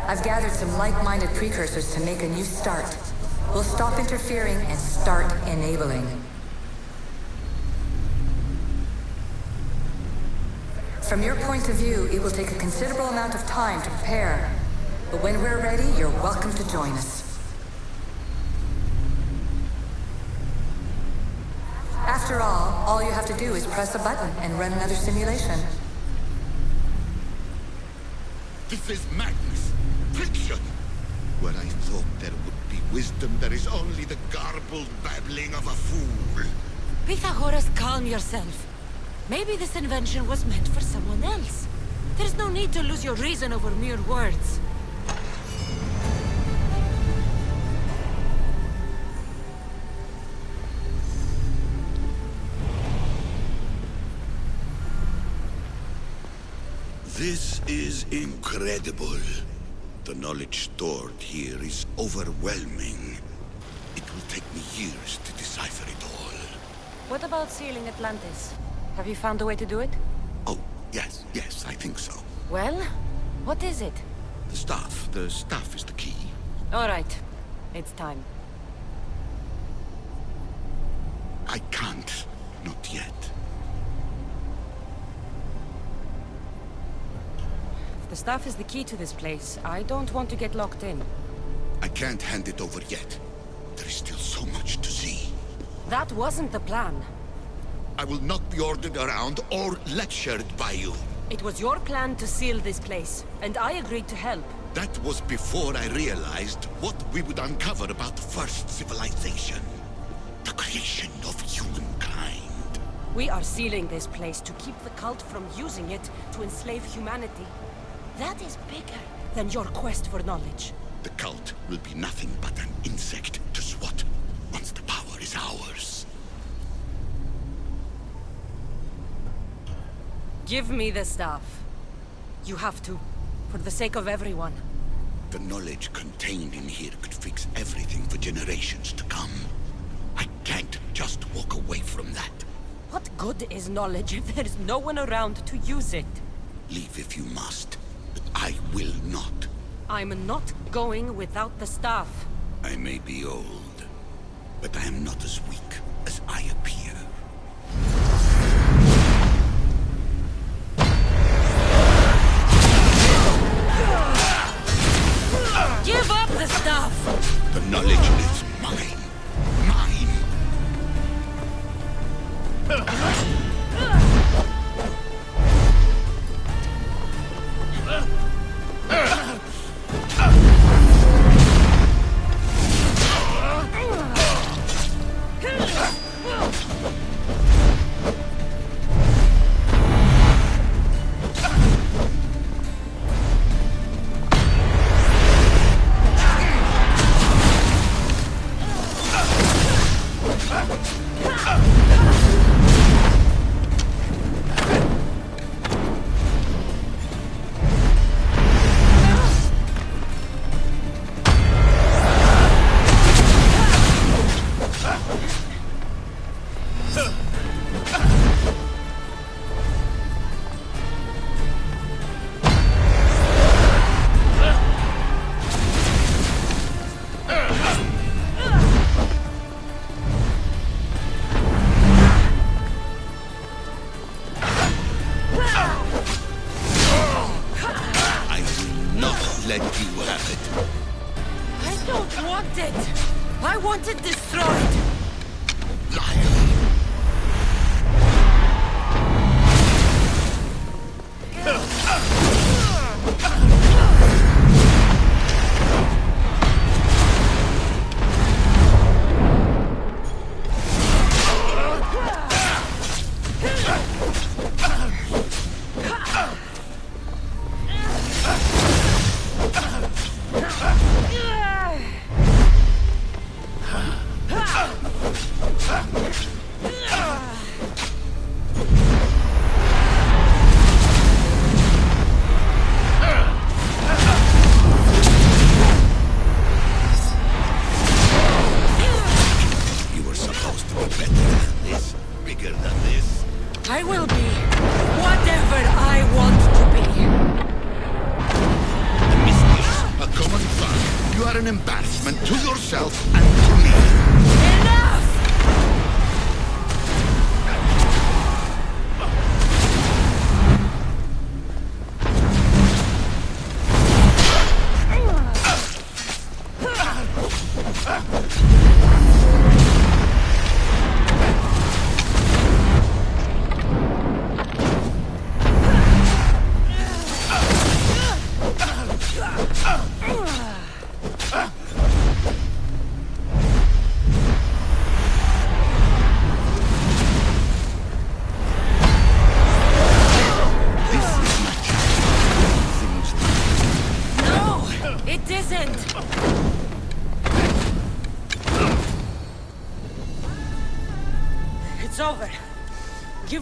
I've gathered some like-minded precursors to make a new start. We'll stop interfering and start enabling. From your point of view, it will take a considerable amount of time to prepare. But when we're ready, you're welcome to join us. After all you have to do is press a button and run another simulation. This is madness. Fiction. Where I thought there would be wisdom, there is only the garbled babbling of a fool. Pythagoras, calm yourself. Maybe this invention was meant for someone else. There's no need to lose your reason over mere words. This is incredible. The knowledge stored here is overwhelming. It will take me years to decipher it all. What about sealing Atlantis? Have you found a way to do it? Oh, yes, I think so. Well, what is it? The staff is the key. All right, it's time. I can't, not yet. If the staff is the key to this place, I don't want to get locked in. I can't hand it over yet. There is still so much to see. That wasn't the plan. I will not be ordered around or lectured by you. It was your plan to seal this place, and I agreed to help. That was before I realized what we would uncover about the first civilization. The creation of humankind. We are sealing this place to keep the cult from using it to enslave humanity. That is bigger than your quest for knowledge. The cult will be nothing but an insect to swat once the power is ours. Give me the staff. You have to, for the sake of everyone. The knowledge contained in here could fix everything for generations to come. I can't just walk away from that. What good is knowledge if there is no one around to use it? Leave if you must, but I will not. I'm not going without the staff. I may be old, but I am not as weak as I appear. Give up the staff! The knowledge is mine. Mine! Let you have it. I don't want it! I want it destroyed! Liar!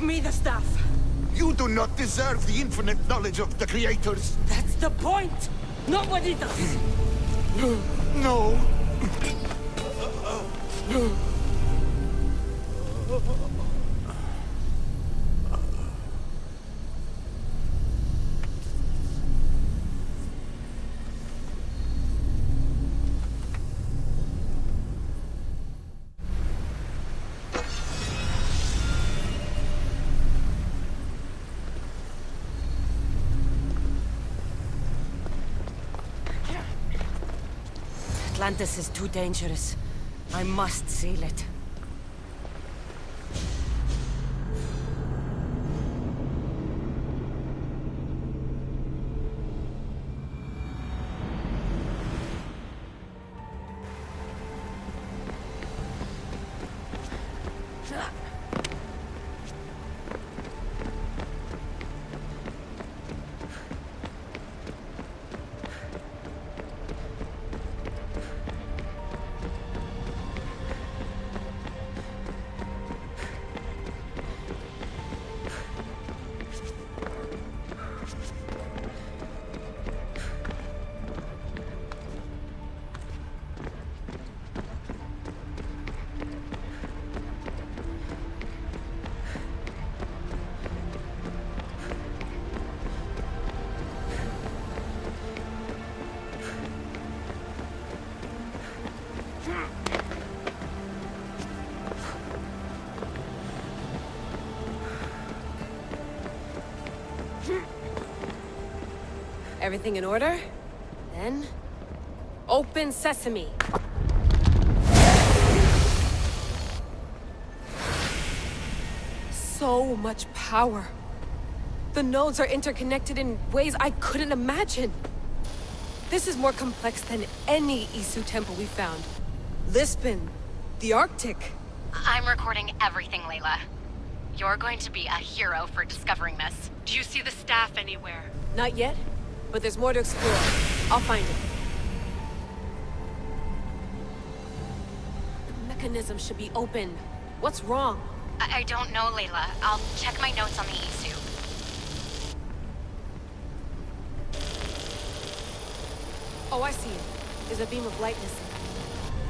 me the staff! You do not deserve the infinite knowledge of the creators. That's the point! Not what he does! No. Atlantis is too dangerous. I must seal it. Everything in order? Then... open sesame! So much power. The nodes are interconnected in ways I couldn't imagine. This is more complex than any Isu temple we found. Lisbon, the Arctic. I'm recording everything, Layla. You're going to be a hero for discovering this. Do you see the staff anywhere? Not yet, but there's more to explore. I'll find it. The mechanism should be open. What's wrong? I don't know, Layla. I'll check my notes on the Isu. Oh, I see it. There's a beam of light missing.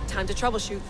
Time to troubleshoot.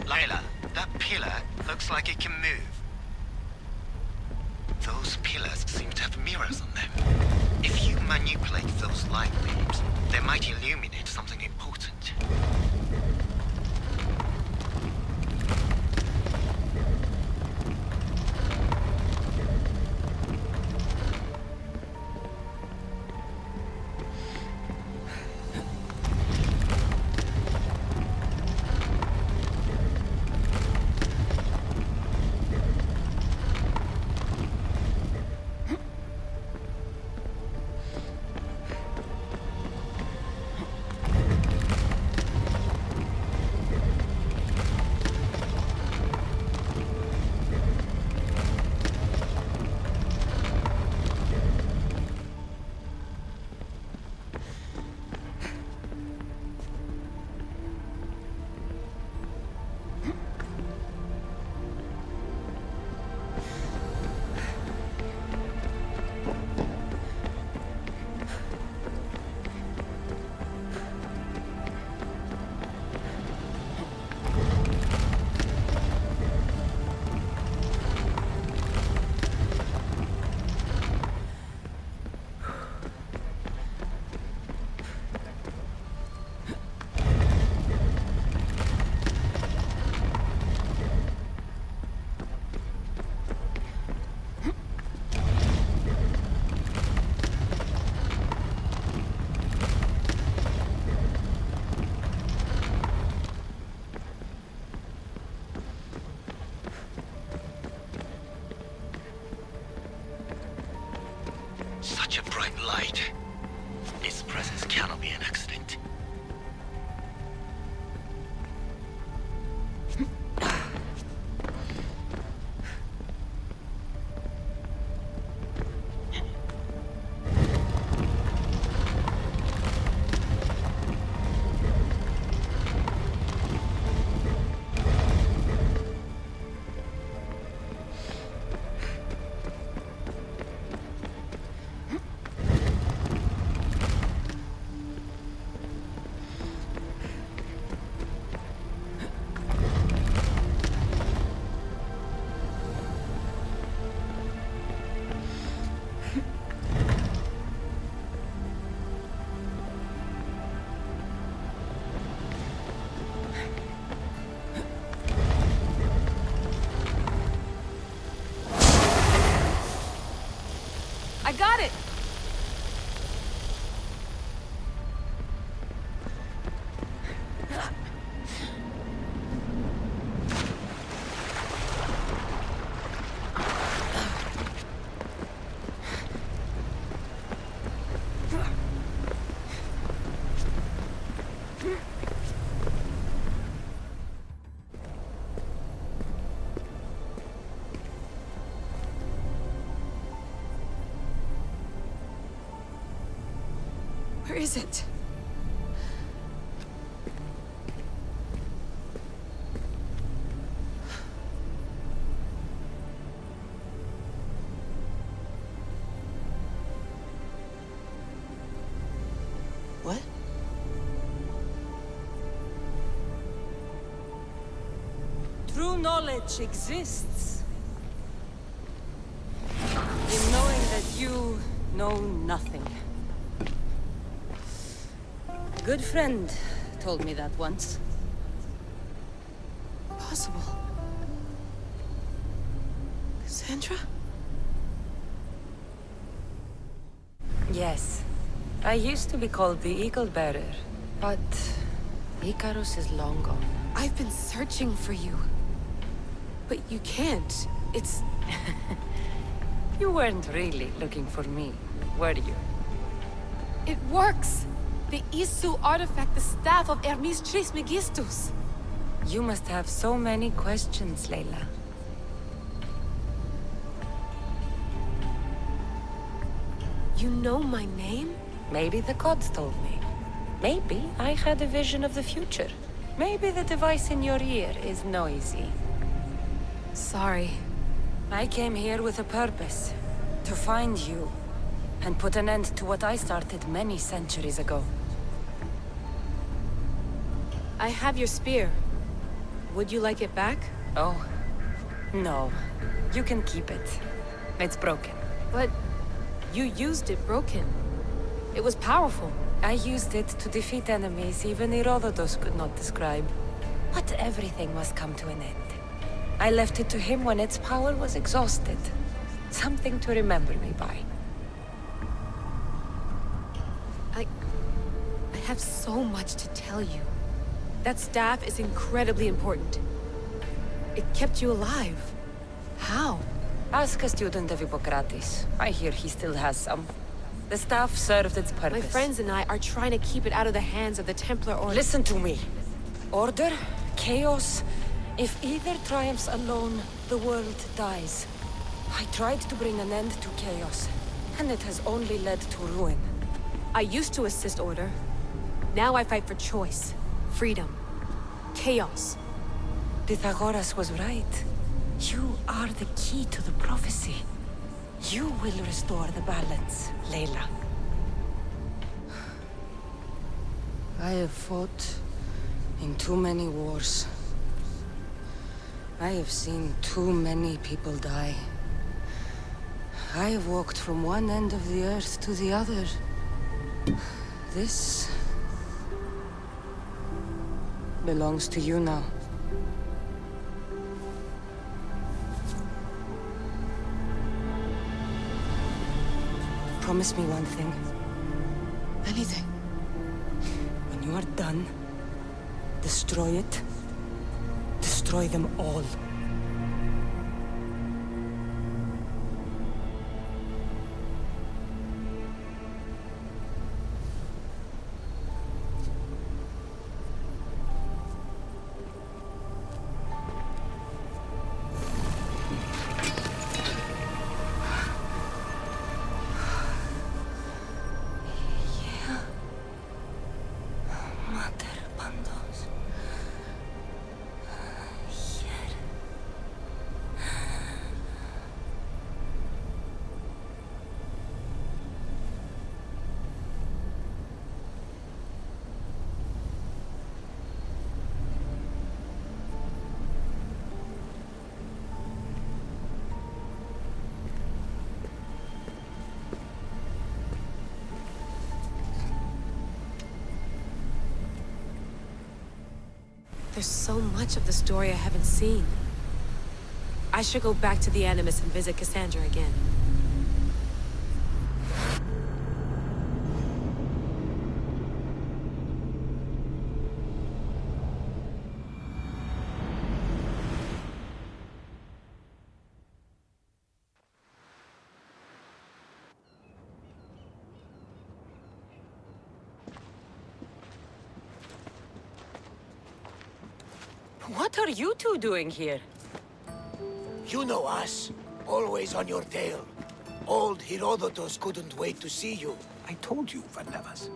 Layla, that pillar looks like it can move. Those pillars seem to have mirrors on them. If you manipulate those light beams, they might illuminate something important. light. Its presence cannot be an accident. I got it! Where is it? What? True knowledge exists in knowing that you know nothing. A good friend told me that once. Possible. Cassandra? Yes. I used to be called the Eagle Bearer, but Icarus is long gone. I've been searching for you. But you can't. It's... You weren't really looking for me, were you? It works! The Isu artifact, the staff of Hermes Trismegistus. You must have so many questions, Layla. You know my name? Maybe the gods told me. Maybe I had a vision of the future. Maybe the device in your ear is noisy. Sorry. I came here with a purpose. To find you. And put an end to what I started many centuries ago. I have your spear. Would you like it back? Oh. No. You can keep it. It's broken. But you used it broken. It was powerful. I used it to defeat enemies even Herodotus could not describe. But everything must come to an end. I left it to him when its power was exhausted. Something to remember me by. I have so much to tell you. That staff is incredibly important. It kept you alive. How? Ask a student of Hippocrates. I hear he still has some. The staff served its purpose. My friends and I are trying to keep it out of the hands of the Templar Order. Listen to me. Order, chaos. If either triumphs alone, the world dies. I tried to bring an end to chaos, and it has only led to ruin. I used to assist Order. Now I fight for choice, freedom, chaos. Pythagoras was right. You are the key to the prophecy. You will restore the balance, Layla. I have fought in too many wars. I have seen too many people die. I have walked from one end of the earth to the other. This belongs to you now. Promise me one thing. Anything. When you are done, destroy it. Destroy them all. There's so much of the story I haven't seen. I should go back to the Animus and visit Kassandra again. What are you two doing here? You know us. Always on your tail. Old Herodotus couldn't wait to see you. I told you, Varnavas.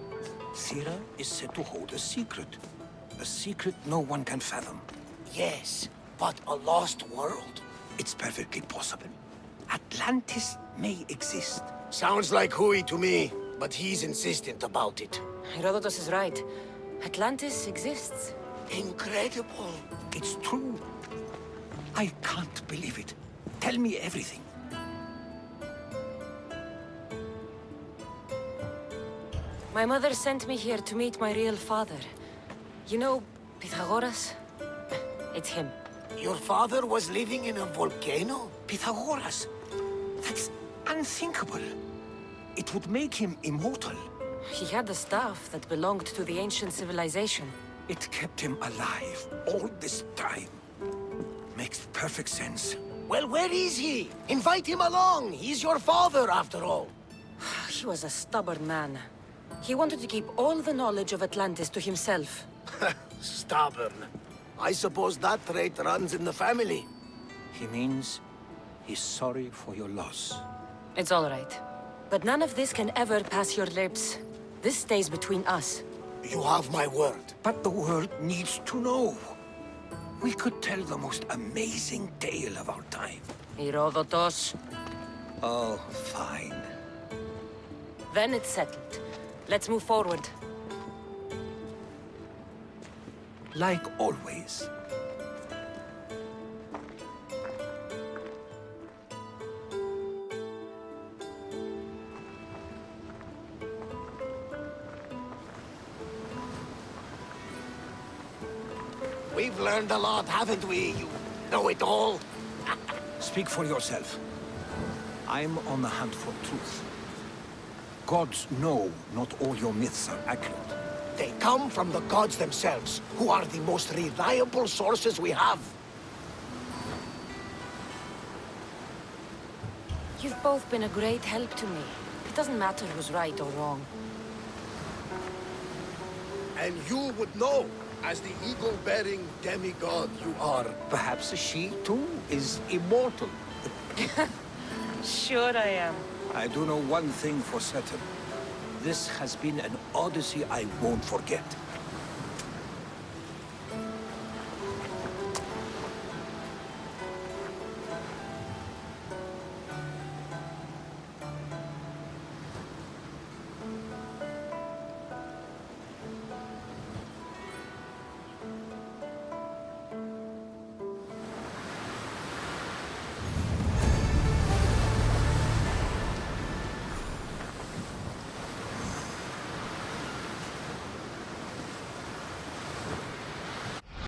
Thera is said to hold a secret. A secret no one can fathom. Yes, but a lost world? It's perfectly possible. Atlantis may exist. Sounds like Hui to me, but he's insistent about it. Herodotus is right. Atlantis exists. Incredible. It's true. I can't believe it. Tell me everything. My mother sent me here to meet my real father. You know, Pythagoras? It's him. Your father was living in a volcano? Pythagoras? That's unthinkable. It would make him immortal. He had the staff that belonged to the ancient civilization. It kept him alive all this time. Makes perfect sense. Well, where is he? Invite him along. He's your father, after all. He was a stubborn man. He wanted to keep all the knowledge of Atlantis to himself. Stubborn. I suppose that trait runs in the family. He means he's sorry for your loss. It's all right. But none of this can ever pass your lips. This stays between us. You have my word. But the world needs to know. We could tell the most amazing tale of our time. Herodotus. Oh, fine. Then it's settled. Let's move forward. Like always. We've learned a lot, haven't we? You know it all. Speak for yourself. I'm on the hunt for truth. Gods know not all your myths are accurate. They come from the gods themselves, who are the most reliable sources we have. You've both been a great help to me. It doesn't matter who's right or wrong. And you would know, as the eagle-bearing demigod you are. Perhaps she, too, is immortal. Sure I am. I do know one thing for certain. This has been an odyssey I won't forget.